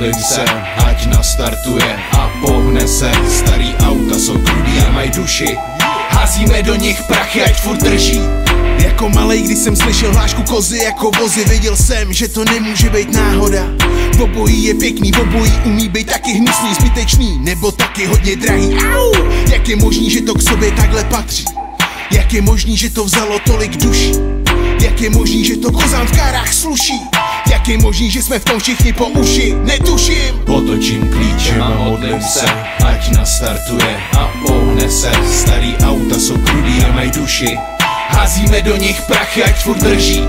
modlím se, ať nastartuje a pohne se. Starý auta jsou krudý a mají duši, házíme do nich prachy, ať furt drží. Jako malej, když jsem slyšel hlášku kozy jako vozy, věděl jsem, že to nemůže být náhoda. V obojí je pěkný, v obojí umí být taky hnusný, zbytečný, nebo taky hodně drahý. Au! Jak je možný, že to k sobě takhle patří? Jak je možný, že to vzalo tolik duší? Jak je možný, že to kozám v kárách sluší? Jak je možný, že jsme v tom všichni po uši? Netuším. Potočím klíčem a modlím se, ať nastartuje a pohne se. Starý auta jsou krudý a mají duši, házíme do nich prachy, ať furt drží.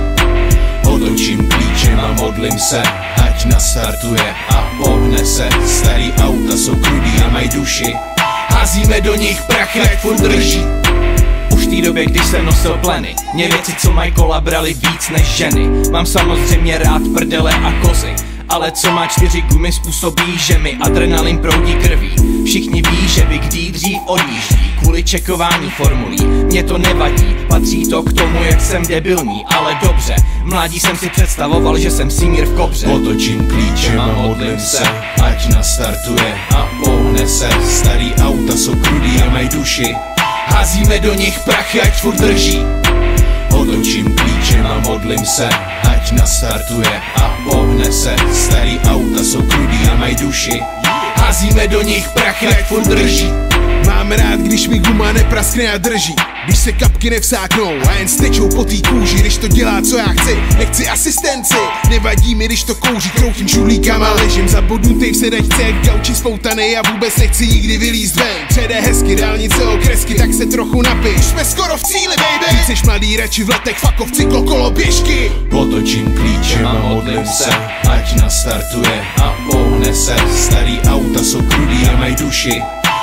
Otočím klíčem a modlím se, ať nastartuje a pohne se. Starý auta jsou krudý a mají duši, házíme do nich prachy, ať furt drží. Už v té době, když jsem nosil pleny, mě věci, co mají kola, brali víc než ženy. Mám samozřejmě rád prdele a kozy, ale co má 4 gumy způsobí, že mi adrenalin proudí krví. Všichni ví, že Big D dřív odjíždí kvůli čekování formulí. Mně to nevadí, patří to k tomu, jak jsem debilní, ale dobře. Mládí jsem si představoval, že jsem símír v kobře. Otočím klíčem a modlím se, ať nastartuje a pohne se. Starý auta jsou krudý a mají duši, házíme do nich prachy, ať furt drží. Otočím klíčem a modlím se, ať nastartuje a pohne se. Starý auta jsou krudý a mají duši, házíme do nich prachy, ať furt drží. Mám rád, když mi guma nepraskne a drží, když se kapky nevsáknou a jen stečou po té kůži. Když to dělá, co já chci, nechci asistenci. Nevadí mi, když to kouří, kroutím šulíkama. Ležím zabodnutej v sedačce jak gauči spoutanej a vůbec nechci nikdy vylízt ven. Přede hezky, dálnice okresky, tak se trochu napij. Už jsme skoro v cíli, baby. Ty seš mladý, radši v letech, fako v cyklo, kolo, běžky. Otočím klíčem a modlím se, ať nastartuje a pohne se. Starý auta jsou krudý a mají duši,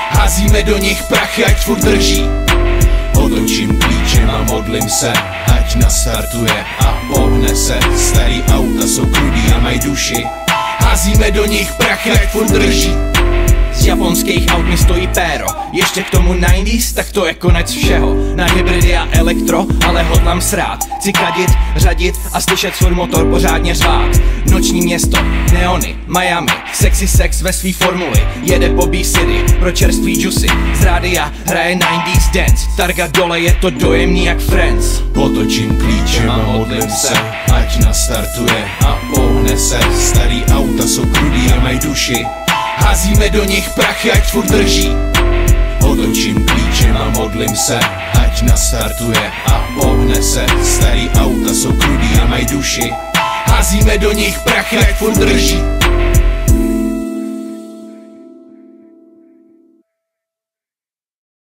házíme do nich prachy, ať furt drží. Otočím klíčem a modlím se, ať nastartuje a pohne se. Starý auta jsou krudý a mají duši, házíme do nich prachy, ať furt drží. Z japonských aut mi stojí péro, ještě k tomu 90s, tak to je konec všeho. Na hybridy a elektro, ale hodlám srát. Chci kadit, řadit a slyšet svůj motor pořádně řvát. Noční město, neony, Miami, sexy sex ve svý formuli. Jede po B-City, pro čerstvý juicy. Z rádia hraje 90s dance, targa dole, je to dojemný jak Friends. Otočím klíčem a modlím se, ať nastartuje a pohne se. Starý auta jsou krudý a mají duši, házíme do nich prachy, ať furt drží. Otočím klíčem a modlím se, ať nastartuje a pohne se. Starý auta jsou krudý a mají duši, házíme do nich prachy, ať furt drží.